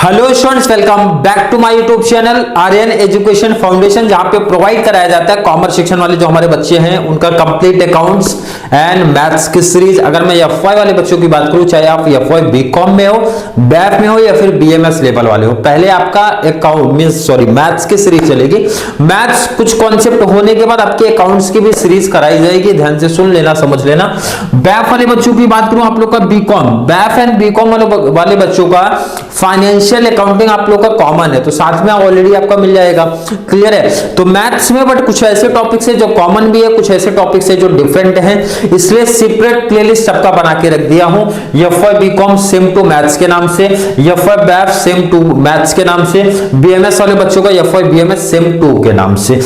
Hello students, welcome back to my YouTube channel Aryan education foundation, जहां पे provide कराया जाता है कॉमर्स सेक्शन वाले जो हमारे बच्चे हैं उनका कंप्लीट अकाउंट्स एंड मैथ्स की सीरीज। अगर मैं एफवाई वाले बच्चों की बात करूं, चाहे आप एफवाई बीकॉम में हो, बैफ में हो या फिर बीएमएस लेवल वाले हो, पहले आपका अकाउंट मैथ्स की सीरीज चलेगी। मैथ्स कुछ कॉन्सेप्ट होने के बाद आपके अकाउंट्स की भी सीरीज कराई जाएगी, ध्यान से सुन लेना, समझ लेना। बैफ वाले बच्चों की बात करूं, आप लोग का बीकॉम, बैफ एंड बीकॉम वाले बच्चों का फाइनेंशियल अकाउंटिंग आप लोग का कॉमन है, तो साथ में ऑलरेडी आपका मिल जाएगा। क्लियर है? तो मैथ्स में बट कुछ ऐसे टॉपिक्स है जो कॉमन भी है, कुछ ऐसे टॉपिक्स है जो डिफरेंट हैं, इसलिए सेपरेट प्लेलिस्ट सबका बना के रख दिया हूं। FY BCom sem two maths के नाम से, FY BAF sem two maths के नाम से, बीएमएस वाले बच्चों का एफवाई बीएमएस सेम टू के नाम से।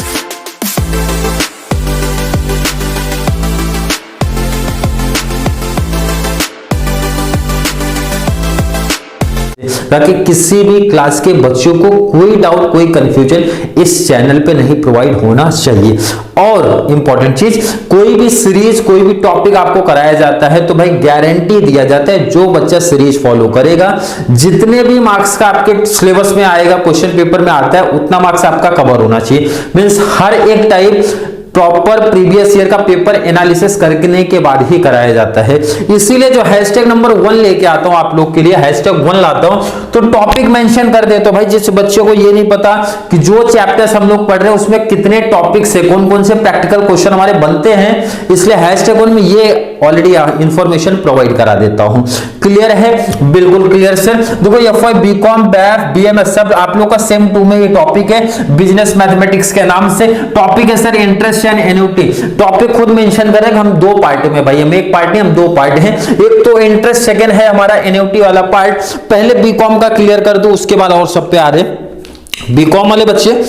ताकि किसी भी क्लास के बच्चों को कोई डाउट, कोई कंफ्यूजन इस चैनल पे नहीं प्रोवाइड होना चाहिए। और इंपॉर्टेंट चीज, कोई भी सीरीज, कोई भी टॉपिक आपको कराया जाता है तो भाई गारंटी दिया जाता है, जो बच्चा सीरीज फॉलो करेगा, जितने भी मार्क्स का आपके सिलेबस में आएगा, क्वेश्चन पेपर में आता है, उतना मार्क्स आपका कवर होना चाहिए। मींस हर एक टाइप प्रॉपर प्रीवियस ईयर का पेपर एनालिसिस करने के बाद ही कराया जाता है। इसीलिए जो हैशटैग नंबर 1 लेके आता हूं आप लोग के लिए, हैशटैग 1 लाता हूं तो टॉपिक मेंशन कर दे। तो भाई जिस बच्चे को ये नहीं पता कि जो चैप्टर्स हम लोग पढ़ रहे हैं उसमें कितने टॉपिक्स है, कौन कौन से प्रैक्टिकल क्वेश्चन हमारे बनते हैं, इसलिए हैशटैग 1 में ये ऑलरेडी इंफॉर्मेशन प्रोवाइड करा देता हूं। क्लियर है? बिल्कुल क्लियर सर। देखो एफवाई बीकॉम बैफ बीएमएस सब आप लोग का सेम टू में ये टॉपिक है, बिजनेस मैथमेटिक्स के नाम से टॉपिक है sir. Interest and annuity topic खुद मेंशन करेंगे हम दो पार्ट में, भाई हम एक पार्ट नहीं, हम दो पार्ट हैं। एक तो इंटरेस्ट, सेकंड है हमारा एन्युटी वाला पार्ट। पहले बीकॉम का क्लियर कर दो, उसके बाद और सब पे आ रहे। बीकॉम वाले बच्चे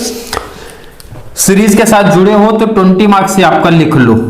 सीरीज के साथ जुड़े हो तो 20 मार्क्स से आपका लिख लो,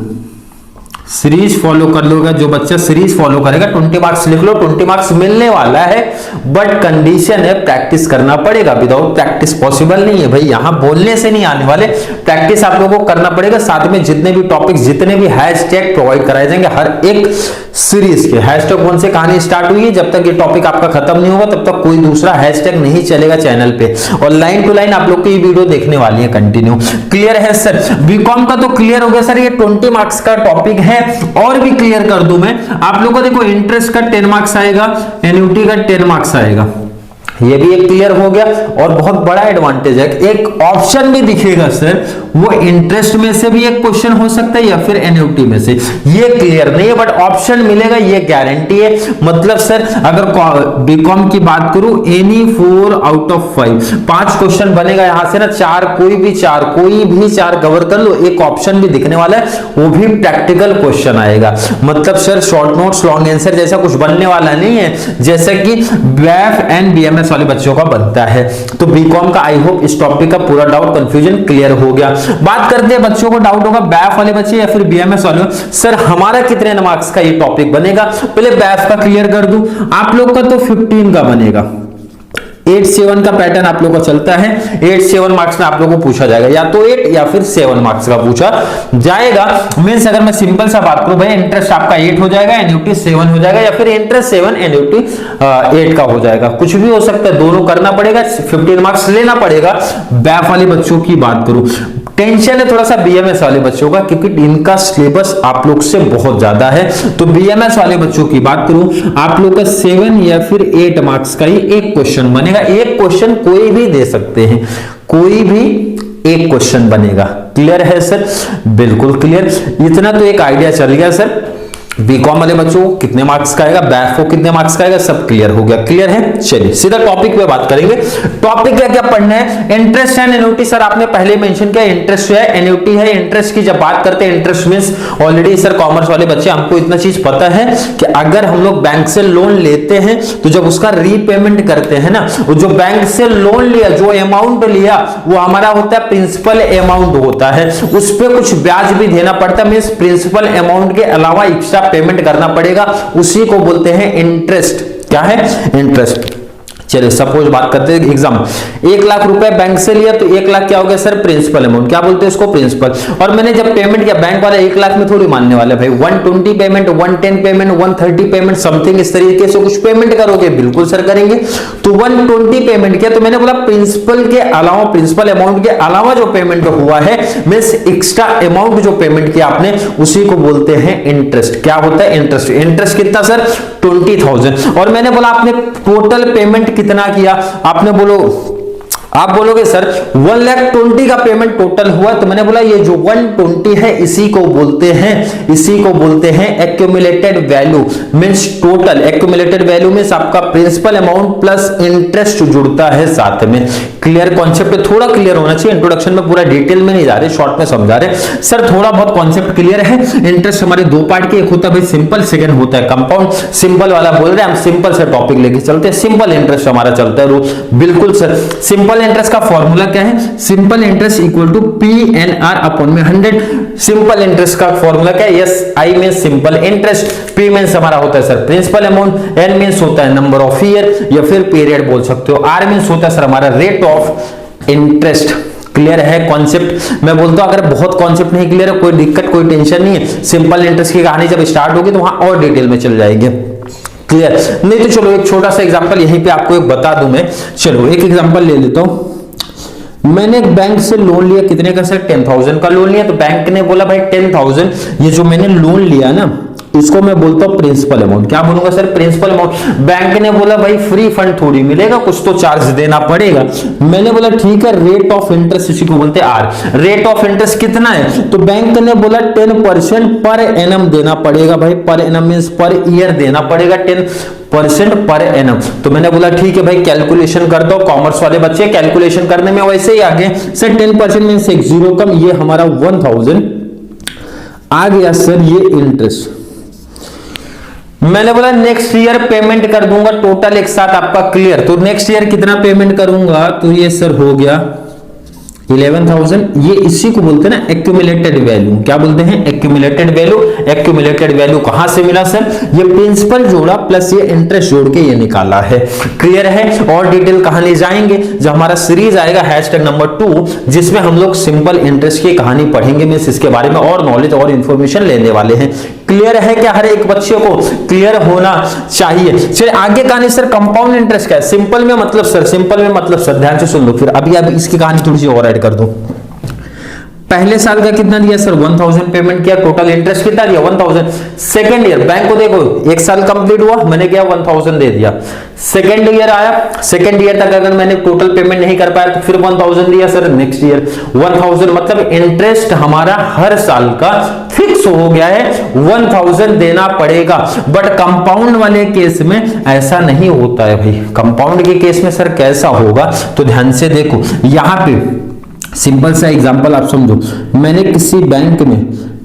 सीरीज फॉलो कर लोगे। जो बच्चा सीरीज फॉलो करेगा 20 मार्क्स लिख लो, 20 मार्क्स मिलने वाला है, बट कंडीशन है प्रैक्टिस करना पड़ेगा। विदाउट प्रैक्टिस पॉसिबल नहीं है भाई, यहां बोलने से नहीं आने वाले, प्रैक्टिस आप लोगों को करना पड़ेगा। साथ में जितने भी टॉपिक्स, जितने भी हैशटैग प्रोवाइड कराए जाएंगे हर एक सीरीज के, हैशटैग 1 से कहानी स्टार्ट हुई है, जब तक ये टॉपिक आपका खत्म नहीं होगा तब तक कोई दूसरा हैशटैग नहीं चलेगा चैनल पे, और लाइन टू लाइन आप लोग को ये वीडियो देखने वाली है कंटिन्यू। क्लियर है सर? बीकॉम का तो क्लियर हो गया सर, ये 20 मार्क्स का टॉपिक है। और भी क्लियर कर दूं मैं आप लोगों को, देखो इंटरेस्ट का 10 मार्क्स आएगा, एन्युटी का 10 मार्क्स आएगा, ये भी एक क्लियर हो गया। और बहुत बड़ा एडवांटेज है, एक ऑप्शन भी दिखेगा सर, वो इंटरेस्ट में से भी एक क्वेश्चन हो सकता है या फिर एन्युटी में से, ये क्लियर नहीं है बट ऑप्शन मिलेगा, ये गारंटी है। मतलब सर अगर बीकॉम की बात करूं, एनी 4 आउट ऑफ 5 क्वेश्चन बनेगा यहां से ना, कोई भी चार कवर कर लो, एक ऑप्शन भी दिखने वाला है, वो भी प्रैक्टिकल क्वेश्चन आएगा। मतलब sir short notes long answer जैसा कुछ बनने वाला नहीं है, जैसे कि बैफ एंड बीएमएस वाले बच्चों का बनता है। तो बीकॉम का आई होप इस टॉपिक का पूरा डाउट, कंफ्यूजन क्लियर हो गया। बात करते हैं बच्चों को डाउट होगा बैफ वाले बच्चे या फिर बीएमएस वाले, सर हमारा कितने मार्क्स का ये टॉपिक बनेगा। पहले बैफ का क्लियर कर दूं, आप लोग का तो 15 का बनेगा। 8-7 का पैटर्न आप लोगों का चलता है, 8-7 मार्क्स में आप लोगों को पूछा जाएगा, या तो 8 या फिर 7 मार्क्स का पूछा जाएगा। मींस अगर मैं सिंपल सा बात करूं भाई, इंटरेस्ट आपका 8 हो जाएगा, एन्युटी 7 हो जाएगा, या फिर इंटरेस्ट 7 एन्युटी 8 का हो जाएगा, कुछ भी हो सकता है, दोनों करना पड़ेगा, 15 मार्क्स लेना पड़ेगा। बैफ वाले बच्चों की बात करूं, टेंशन है थोड़ा सा बीएमएस वाले बच्चों का, क्योंकि इनका सिलेबस आप लोग से बहुत ज्यादा है। तो बीएमएस वाले बच्चों की बात करूं, आप लोग का 7 या फिर 8 मार्क्स का ही एक क्वेश्चन बनेगा। एक क्वेश्चन कोई भी दे सकते हैं, कोई भी एक क्वेश्चन बनेगा। क्लियर है सर? बिल्कुल क्लियर। इतना तो एक आइडिया चल गया सर, बीकॉम वाले बच्चों को कितने मार्क्स का आएगा, बैफ को कितने मार्क्स का आएगा, सब क्लियर हो गया। क्लियर है? चलिए सीधा टॉपिक पे बात करेंगे। टॉपिक क्या क्या पढ़ना है? इंटरेस्ट एंड एन्युटी सर आपने पहले मेंशन किया, इंटरेस्ट है, एन्युटी है। इंटरेस्ट की जब बात करते हैं, interest means already sir commerce वाले बच्चे हमको इतना चीज पता है कि अगर हम लोग बैंक से लोन लेते हैं तो जब उसका रीपेमेंट करते हैं ना, जो बैंक से लोन लिया, जो अमाउंट लिया, वो हमारा होता है प्रिंसिपल अमाउंट होता है, उस पर कुछ ब्याज भी देना पड़ता है। मींस प्रिंसिपल अमाउंट के अलावा एक्स्ट्रा पेमेंट करना पड़ेगा, उसी को बोलते हैं इंटरेस्ट। क्या है? इंटरेस्ट। चलिए सपोज बात करते हैं एग्जाम, 1 लाख रुपए बैंक से लिया तो 1 लाख क्या हो गया सर, प्रिंसिपल अमाउंट, क्या बोलते हैं इसको, प्रिंसिपल। और मैंने जब पेमेंट किया, बैंक वाले 1 लाख में थोड़ी मानने वाले भाई, 120 पेमेंट, 110 पेमेंट, 130 पेमेंट, समथिंग इस तरीके से कुछ पेमेंट करोगे, बिल्कुल सर करेंगे। तो 120 पेमेंट किया, तो मैंने बोला प्रिंसिपल के अलावा, प्रिंसिपल अमाउंट के अलावा जो पेमेंट हुआ है, मींस एक्स्ट्रा अमाउंट जो पेमेंट किया आपने, उसी को बोलते हैं इंटरेस्ट। क्या होता है, इंटरेस्ट। इंटरेस्ट कितना सर, 20,000। और मैंने बोला आपने टोटल पेमेंट कितना किया, आपने आप बोलोगे सर 1,20,000 का पेमेंट टोटल हुआ, तो मैंने बोला ये जो 120 है इसी को बोलते हैं accumulated value, means total. Accumulated value means आपका प्रिंसिपल अमाउंट प्लस इंटरेस्ट जुड़ता है साथ में। क्लियर कॉन्सेप्ट, थोड़ा क्लियर होना चाहिए, इंट्रोडक्शन में पूरा डिटेल में नहीं जा रहे, शॉर्ट में समझा रहे सर, थोड़ा बहुत कॉन्सेप्ट क्लियर है। इंटरेस्ट हमारे दो पार्ट के, एक होता है भाई सिंपल, सेकंड होता है कंपाउंड। सिंपल वाला बोल रहे हैं हम, सिंपल से टॉपिक लेके चलते हैं, सिंपल इंटरेस्ट हमारा चलता है रोज। बिल्कुल सर, सिंपल इंटरेस्ट का फॉर्मूला क्या है, simple interest equal to PNR upon में 100। सिंपल इंटरेस्ट का फॉर्मूला क्या है, yes, I means simple interest, P means हमारा होता है sir principal amount, N means होता है नंबर ऑफ ईयर या फिर पीरियड बोल सकते हो, R मींस होता है सर हमारा रेट ऑफ इंटरेस्ट। क्लियर है कॉन्सेप्ट। मैं बोलता हूं अगर बहुत कॉन्सेप्ट नहीं क्लियर है, कोई दिक्कत कोई टेंशन नहीं है, सिंपल इंटरेस्ट की कहानी जब स्टार्ट होगी तो वहां और डिटेल में चल जाएंगे। क्लियर, नहीं तो चलो एक छोटा सा एग्जांपल यहीं पे आपको एक बता दूं मैं। चलो एक एग्जांपल ले लेता हूं। मैंने एक बैंक से लोन लिया, कितने का सर, 10,000 का लोन लिया। तो बैंक ने बोला भाई 10,000, ये जो मैंने लोन लिया ना, इसको मैं बोलता हूं प्रिंसिपल अमाउंट। क्या बोलूंगा सर, प्रिंसिपल अमाउंट। बैंक ने बोला भाई फ्री फंड थोड़ी मिलेगा, कुछ तो चार्ज देना पड़ेगा। मैंने बोला ठीक है, रेट ऑफ इंटरेस्ट इसी को बोलते हैं R। रेट ऑफ इंटरेस्ट कितना है, तो बैंक ने बोला 10% पर एनम देना पड़ेगा भाई, per annum means per year देना पड़ेगा 10% पर एनम। तो मैंने बोला ठीक है भाई, कैलकुलेशन कर दो। कॉमर्स वाले बच्चे कैलकुलेशन करने में वैसे ही आगे सर, 10% मींस एक जीरो कम, ये हमारा 1000 आ गया सर, ये इंटरेस्ट। मैंने बोला नेक्स्ट ईयर पेमेंट कर दूंगा टोटल एक साथ आपका। क्लियर, तो नेक्स्ट ईयर कितना पेमेंट करूंगा, तो ये सर हो गया 11,000। ये इसी को बोलते हैं ना एक्यूमुलेटेड वैल्यू। क्या बोलते हैं, एक्यूमुलेटेड वैल्यू। एक्यूमुलेटेड वैल्यू कहां से मिला सर, ये प्रिंसिपल जोड़ा प्लस ये इंटरेस्ट जोड़ के ये निकाला है। क्लियर है, और डिटेल कहानी जाएंगे जब हमारा सीरीज आएगा #नंबर 2, जिसमें हम लोग सिंपल इंटरेस्ट की कहानी पढ़ेंगे, मींस इसके बारे में और नॉलेज और इंफॉर्मेशन लेने वाले हैं। क्लियर है क्या, हर एक बच्चे को क्लियर होना चाहिए। चलिए आगे कहानी सर, कंपाउंड इंटरेस्ट क्या है। सिंपल में मतलब सर, सिंपल में मतलब सर ध्यान से सुन लो, फिर अभी अब इसकी कहानी थोड़ी सी और ऐड कर दो। पहले साल का कितना दिया सर, 1000 पेमेंट किया, टोटल इंटरेस्ट कितना दिया 1000। सेकंड ईयर बैंक को देखो, एक साल कंप्लीट हुआ, मैंने क्या 1000 दे दिया। सेकंड ईयर आया, सेकंड ईयर तक अगर मैंने टोटल पेमेंट नहीं कर पाया तो फिर 1000 दिया सर, नेक्स्ट ईयर 1000। मतलब इंटरेस्ट हमारा हर साल का फिक्स हो गया है, 1000 देना पड़ेगा। बट कंपाउंड वाले केस में ऐसा नहीं होता है भाई। कंपाउंड के केस में सर कैसा होगा, तो ध्यान से देखो, यहां पे सिंपल सा एग्जांपल आप समझो। मैंने किसी बैंक में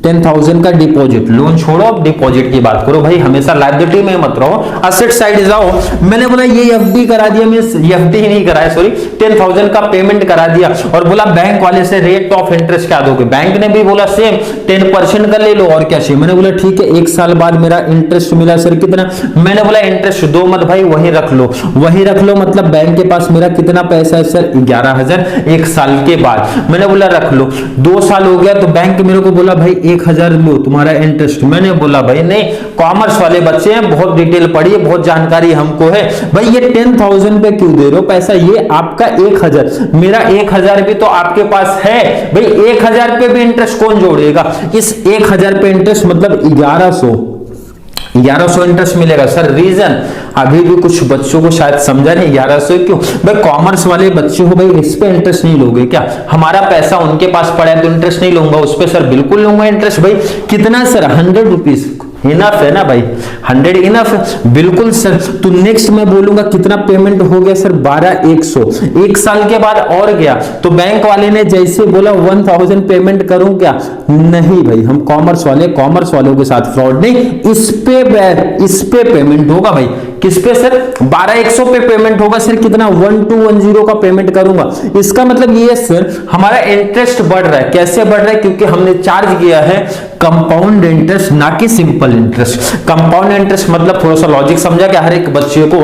10,000 का डिपॉजिट, लोन छोड़ो अब डिपॉजिट की बात करो भाई, हमेशा लायबिलिटी में मत रहो, असेट साइड जाओ। मैंने बोला ये एफडी करा दिया, मैं एफडी ही नहीं कराया सॉरी, 10,000 का पेमेंट करा दिया और बोला बैंक वाले से रेट ऑफ इंटरेस्ट क्या दोगे। बैंक ने भी बोला सेम 10% का ले लो और क्या चाहिए। मैंने बोला ठीक है, एक साल बाद मेरा इंटरेस्ट मिला सर कितना। मैंने बोला इंटरेस्ट दो मत भाई, वही रख लो, वही रख लो। मतलब बैंक के पास मेरा कितना पैसा है सर, 11,000 एक साल के बाद। मैंने बोला रख लो, 2 साल हो गया तो बैंक मेरे को बोला भाई 1,000 लो तुम्हारा इंटरेस्ट। मैंने बोला भाई नहीं, कॉमर्स वाले बच्चे हैं, बहुत डिटेल पढ़िए, बहुत जानकारी हमको है भाई, ये 10,000 पे क्यों दे रहे हो पैसा, ये आपका 1,000, मेरा 1,000 भी तो आपके पास है भाई। 1,000 पे भी इंटरेस्ट कौन जोड़ेगा, इस 1,000 पे इंटरेस्ट मतलब 1100 इंटरेस्ट मिलेगा सर। रीजन अभी भी कुछ बच्चों को शायद समझा नहीं, 1100 क्यों भाई, कॉमर्स वाले बच्चे हो भाई, इस पे इंटरेस्ट नहीं लोगे क्या। हमारा पैसा उनके पास पड़ा है तो इंटरेस्ट नहीं लूंगा उस पे सर, बिल्कुल लूंगा इंटरेस्ट भाई। कितना सर, 100 रुपीज इनफ है ना भाई, 100 इनफ बिल्कुल सर। तो नेक्स्ट मैं बोलूंगा कितना पेमेंट हो गया सर, 12,100। एक साल के बाद और गया तो बैंक वाले ने जैसे बोला 1000 पेमेंट करूं क्या, नहीं भाई, हम कॉमर्स वालों के साथ फ्रॉड नहीं, इस पे पेमेंट होगा भाई। किस पे सर, 12,100 पे पेमेंट होगा सर। कितना, 1210 का पेमेंट करूंगा। इसका मतलब ये सर हमारा इंटरेस्ट बढ़ रहा है। कैसे बढ़ रहा है, क्योंकि हमने चार्ज किया है कंपाउंड इंटरेस्ट ना कि सिंपल इंटरेस्ट। कंपाउंड इंटरेस्ट मतलब थोड़ा सा लॉजिक समझा कि हर एक बच्चे को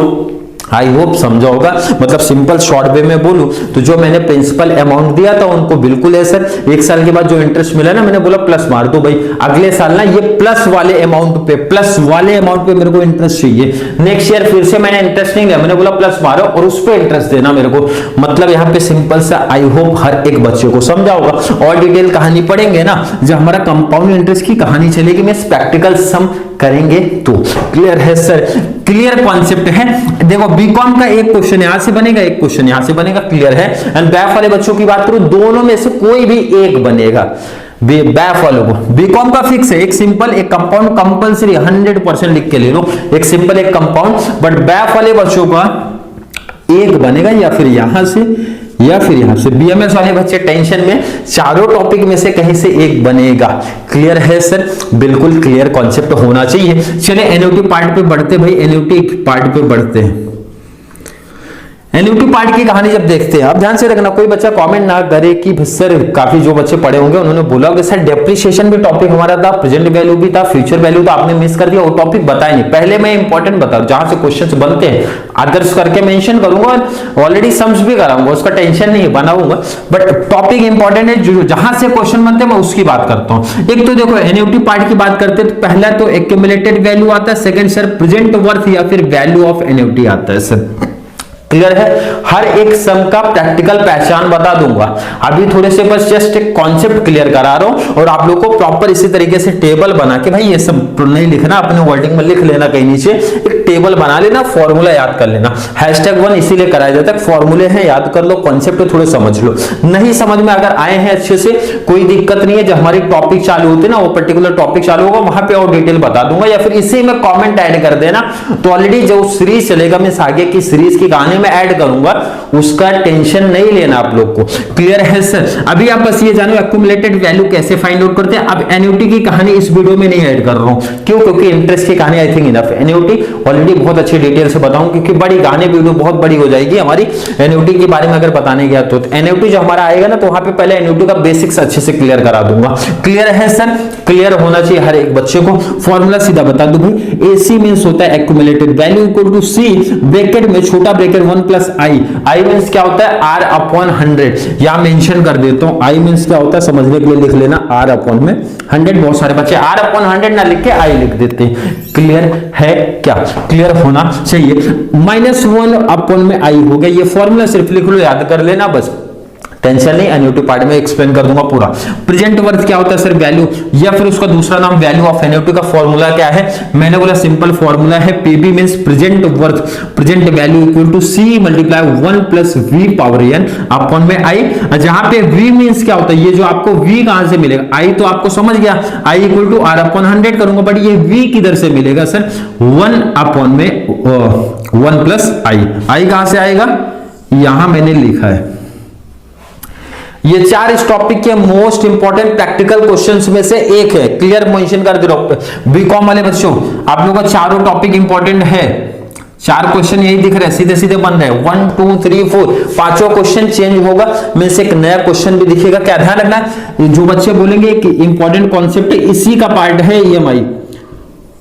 आई होप समझा होगा। मतलब सिंपल शॉर्ट वे में बोलूं तो जो मैंने प्रिंसिपल अमाउंट दिया था उनको बिल्कुल है सर, 1 साल के बाद जो इंटरेस्ट मिला ना, मैंने बोला प्लस मार दो भाई, अगले साल ना ये प्लस वाले अमाउंट पे मेरे को इंटरेस्ट चाहिए। नेक्स्ट ईयर फिर से मैंने इंटरेस्ट नहीं लिया, मैंने बोला प्लस मारो और उस पर इंटरेस्ट देना मेरे को। मतलब यहाँ पे सिंपल सा आई होप हर एक बच्चे को समझा होगा। और डिटेल कहानी पढ़ेंगे ना, जब हमारा कंपाउंड इंटरेस्ट की कहानी चलेगी, मैं प्रैक्टिकल सम करेंगे तो। क्लियर है सर, क्लियर कॉन्सेप्ट है। देखो बीकॉम का एक क्वेश्चन यहां से बनेगा, एक क्वेश्चन यहां से बनेगा, क्लियर है। एंड बैफ वाले बच्चों की बात करूं, दोनों में से कोई भी एक बनेगा। बैफ वालों को बीकॉम का फिक्स है, एक सिंपल एक कंपाउंड कंपलसरी 100% लिख के ले लो, एक सिंपल एक कंपाउंड। बट बैफ वाले बच्चों का एक बनेगा, या फिर यहां से या फिर यहां से। बीएमएस वाले बच्चे टेंशन में, चारों टॉपिक में से कहीं से एक बनेगा। क्लियर है सर, बिल्कुल क्लियर कॉन्सेप्ट होना चाहिए। चले एनयूटी पार्ट पे बढ़ते भाई, एनयूटी पार्ट पे बढ़ते हैं। एनयूटी पार्ट की कहानी जब देखते हैं, अब ध्यान से रखना, कोई बच्चा कमेंट ना करे कि सर, काफी जो बच्चे पढ़े होंगे उन्होंने बोला कि सर डेप्रिसिएशन भी टॉपिक हमारा था, प्रेजेंट वैल्यू भी था, फ्यूचर वैल्यू तो आपने मिस कर दिया, वो टॉपिक बताया नहीं। पहले मैं इंपॉर्टेंट बताऊं जहां से क्वेश्चंस बनते हैं, अदर्स करके मेंशन करूंगा और ऑलरेडी सम्स भी कराऊंगा, उसका टेंशन नहीं बनाऊंगा। बट टॉपिक इंपॉर्टेंट है, जो जहां से क्वेश्चन बनते हैं मैं उसकी बात करता हूं। एक तो देखो एनयूटी पार्ट की बात करते हैं तो पहला तो एक्यूमुलेटेड वैल्यू आता है, सेकंड सर प्रेजेंट वर्थ या फिर वैल्यू ऑफ एनयूटी आता है सर। क्लियर है, हर एक सम का प्रैक्टिकल पहचान बता दूंगा। अभी थोड़े से बस जस्ट एक कॉन्सेप्ट क्लियर करा रहा हूं और आप लोग को प्रॉपर इसी तरीके से टेबल बना के, भाई ये सब नहीं लिखना, अपने वर्डिंग में लिख लेना, कहीं नीचे एक टेबल बना लेना, फॉर्मूला याद कर लेना। #1 इसीलिए कराया जाता है, फॉर्मूले हैं, याद कर लो, कॉन्सेप्ट थोड़े समझ लो। नहीं समझ में अगर आए हैं अच्छे से, कोई दिक्कत नहीं है। जब हमारी टॉपिक चालू होती है ना, वो पर्टिकुलर टॉपिक चालू होगा, वहां पे और डिटेल बता दूंगा, या फिर इसी में कॉमेंट ऐड कर देना। तो ऑलरेडी जो सीरीज चलेगा, मैं आगे की सीरीज की कहानी में ऐड करूंगा, उसका टेंशन नहीं लेना आप लोग को। क्लियर है सर, अभी आप बस ये जानो एक्यूमुलेटेड वैल्यू कैसे फाइंड आउट करते हैं। अब एनयूटी की कहानी इस वीडियो में नहीं ऐड कर रहा हूं, क्यों? क्योंकि इंटरेस्ट की कहानी I think enough. NUT already बहुत अच्छी डिटेल से बताऊं, क्योंकि बड़ी कहानी वीडियो बहुत बड़ी हो जाएगी हमारी एनयूटी के बारे में अगर बताने गया तो। एनयूटी जो हमारा आएगा ना, तो वहां पे पहले एनयूटी का बेसिक्स अच्छे से क्लियर करा दूंगा। क्लियर है सर, क्लियर होना चाहिए हर एक बच्चे को। फॉर्मूला सीधा बता दूं भाई, एसी मींस होता है accumulated value equal to C bracket में छोटा bracket 1 plus i. I means क्या होता है? R upon 100। या मेंशन कर देता हूं, आई मींस क्या होता है समझने के लिए लिख लेना, R अपॉन में 100। बहुत सारे बच्चे R अपॉन 100 ना लिख के आई लिख देते हैं। क्लियर है क्या? क्लियर होना चाहिए। -1 अपॉन में आई हो गया, ये फॉर्मूला सिर्फ लिख लो, याद कर लेना बस, टेंशन नहीं। एनयूटी पार्ट में एक्सप्लेन कर दूंगा पूरा। प्रेजेंट वर्थ क्या होता है सर? वैल्यू, या फिर उसका दूसरा नाम वैल्यू ऑफ एनयूटी का फॉर्मूला क्या है? मैंने बोला सिंपल फॉर्मूला है, PV means present worth, present value equal to C multiply 1 plus V power n upon में आई। जहां पे v मींस क्या होता है, ये जो आपको v कहां से मिलेगा? i तो आपको समझ गया, i equal to r upon 100 करूंगा, बट ये v किधर से मिलेगा सर? 1 अपॉन में 1 प्लस i कहां से आएगा? यहां मैंने लिखा है। ये 4 इस टॉपिक के मोस्ट इंपोर्टेंट प्रैक्टिकल क्वेश्चंस में से एक है। क्लियर मेंशन कर दे रहा हूं बीकॉम वाले बच्चों, आप लोगों का चारों टॉपिक इंपॉर्टेंट है। 4 क्वेश्चन यही दिख रहे हैं, सीधे सीधे बन रहे हैं। 1 2 3 4 पांचों क्वेश्चन चेंज होगा, में से एक नया क्वेश्चन भी दिखेगा। क्या ध्यान रखना, जो बच्चे बोलेंगे कि इंपॉर्टेंट कॉन्सेप्ट इसी का पार्ट है ईएमआई,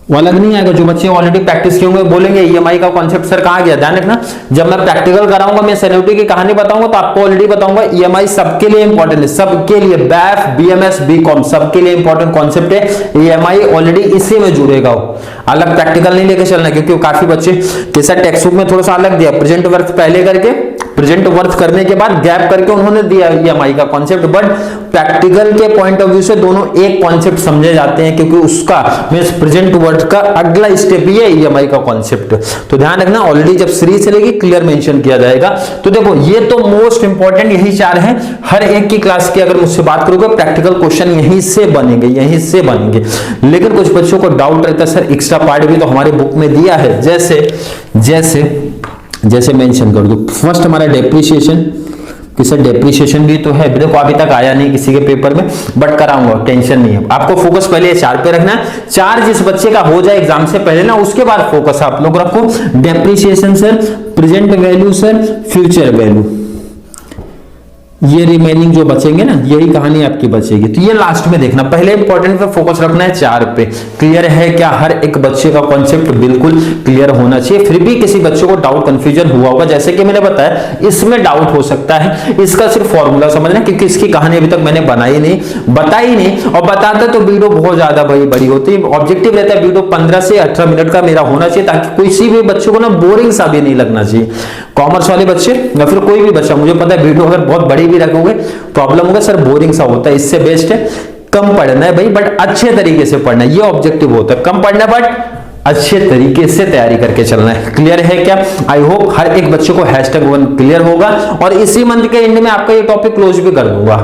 वो अलग नहीं आएगा। जो बच्चे ऑलरेडी प्रैक्टिस किए होंगे बोलेंगे ईएमआई का कॉन्सेप्ट सर कहां गया? ध्यान रखना, जब मैं प्रैक्टिकल कराऊंगा, मैं एनयूटी की कहानी बताऊंगा, तो आपको ऑलरेडी बताऊंगा ईएमआई सबके लिए इंपॉर्टेंट है, सबके लिए, बैफ बीएमएस बीकॉम सबके लिए इंपॉर्टेंट कॉन्सेप्ट है। ईएमआई ऑलरेडी इसी में जुड़ेगा, अलग प्रैक्टिकल नहीं लेके चलना, क्योंकि काफी बच्चे जैसा टेक्स्ट बुक में थोड़ा सा अलग दिया, प्रेजेंट वर्थ पहले करके, प्रेजेंट वर्थ करने के बाद गैप करके उन्होंने दिया ईएमआई का कॉन्सेप्ट। बट प्रैक्टिकल के पॉइंट ऑफ व्यू से दोनों एक कॉन्सेप्ट समझे जाते हैं, क्योंकि उसका मींस प्रेजेंट वर्थ का अगला स्टेप ही है ईएमआई का कॉन्सेप्ट। तो ध्यान रखना, ऑलरेडी जब सीरीज चलेगी क्लियर मेंशन किया जाएगा। तो देखो ये तो मोस्ट इंपॉर्टेंट यही 4 हैं। हर एक की क्लास की अगर मुझसे बात करोगे, प्रैक्टिकल क्वेश्चन यहीं से बनेंगे, यहीं से बनेंगे। लेकिन कुछ बच्चों को डाउट रहता है सर एक्स्ट्रा पार्ट भी तो हमारे बुक में दिया है, जैसे मेंशन कर दो। फर्स्ट हमारा डेप्रिसिएशन, कि सर डेप्रिसिएशन भी तो है, देखो अभी तक आया नहीं किसी के पेपर में, बट कराऊंगा, टेंशन नहीं है। आपको फोकस पहले 4 पे रखना है। 4 जिस बच्चे का हो जाए एग्जाम से पहले ना, उसके बाद फोकस आप लोग रखो। Depreciation sir, present value sir, future value, ये रिमेनिंग जो बचेंगे ना, यही कहानी आपकी बचेगी। तो ये लास्ट में देखना, पहले इंपॉर्टेंट पे फोकस रखना है 4 पे। क्लियर है क्या? हर एक बच्चे का कॉन्सेप्ट बिल्कुल क्लियर होना चाहिए। फिर भी किसी बच्चे को डाउट कंफ्यूजन हुआ होगा, जैसे कि मैंने बताया इसमें डाउट हो सकता है, इसका सिर्फ फॉर्मूला समझना, क्योंकि इसकी कहानी अभी तक मैंने बताई नहीं, और बताता तो वीडियो बहुत ज्यादा बड़ी होती है। ऑब्जेक्टिव रहता है वीडियो 15 से 18 मिनट का मेरा होना चाहिए, ताकि किसी भी बच्चे को ना बोरिंग सा भी नहीं लगना चाहिए। कॉमर्स वाले बच्चे या फिर कोई भी बच्चा, मुझे पता है वीडियो अगर बहुत बड़ी भी रखोगे प्रॉब्लम होगा, सर बोरिंग सा होता है। इससे बेस्ट है कम पढ़ना है भाई, बट अच्छे तरीके से पढ़ना है, ये ऑब्जेक्टिव होता है। कम पढ़ना बट अच्छे तरीके से तैयारी करके चलना है। क्लियर है क्या? आई होप हर एक बच्चे को #1 क्लियर होगा, और इसी मंथ के एंड में आपका ये टॉपिक क्लोज भी कर दूंगा।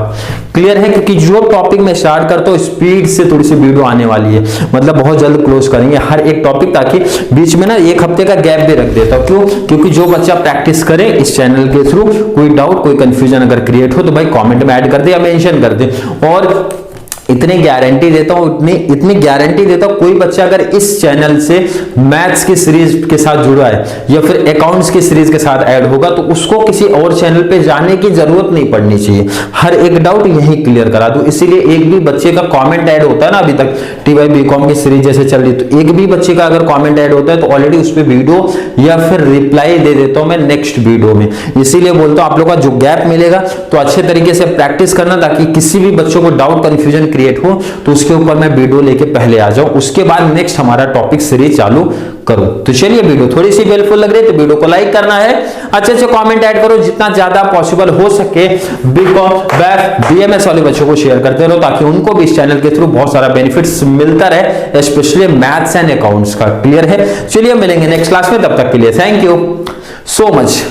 क्लियर है? क्योंकि जो टॉपिक मैं स्टार्ट करता हूं स्पीड से थोड़ी सी वीडियो आने वाली है, मतलब बहुत जल्द क्लोज करेंगे हर एक टॉपिक, ताकि बीच में ना 1 हफ्ते का गैप भी रख देता हूं। क्यों? क्योंकि जो बच्चा प्रैक्टिस करे इस चैनल के थ्रू, कोई डाउट कोई कंफ्यूजन अगर क्रिएट हो तो भाई कॉमेंट में ऐड कर दे या मेंशन कर दे। और इतनी गारंटी देता हूं, इतनी गारंटी देता हूं, कोई बच्चा अगर इस चैनल से मैथ्स की सीरीज के साथ जुड़ा है या फिर अकाउंट्स की सीरीज के साथ ऐड होगा, तो उसको किसी और चैनल पे जाने की जरूरत नहीं पड़नी चाहिए। हर एक डाउट यहीं क्लियर करा दूं। इसीलिए एक भी बच्चे का कमेंट ऐड होता है ना, अभी तक TY BCom की सीरीज जैसे चल रही, तो एक भी बच्चे का अगर कमेंट ऐड होता है तो ऑलरेडी उस पर वीडियो या फिर रिप्लाई दे देता हूं मैं नेक्स्ट वीडियो में। इसीलिए बोलता हूं आप लोग का जो गैप मिलेगा तो अच्छे तरीके से प्रैक्टिस करना, ताकि किसी भी बच्चों को डाउट कंफ्यूजन क्रिएट हो तो उसके ऊपर मैं वीडियो लेके पहले आ जाऊं, उसके बाद नेक्स्ट हमारा टॉपिक सीरीज चालू करूं। तो चलिए, वीडियो थोड़ी सी हेल्पफुल लग रही है तो वीडियो को लाइक करना है, अच्छे से कमेंट ऐड करो, जितना ज्यादा पॉसिबल हो सके BCom BAF BMS वाले बच्चों को शेयर करते रहो, ताकि उनको भी इस चैनल के थ्रू बहुत सारा बेनिफिट्स मिलता रहे, स्पेशली मैथ्स एंड अकाउंट्स का। क्लियर है? चलिए मिलेंगे नेक्स्ट क्लास में, तब तक के लिए थैंक यू सो मच।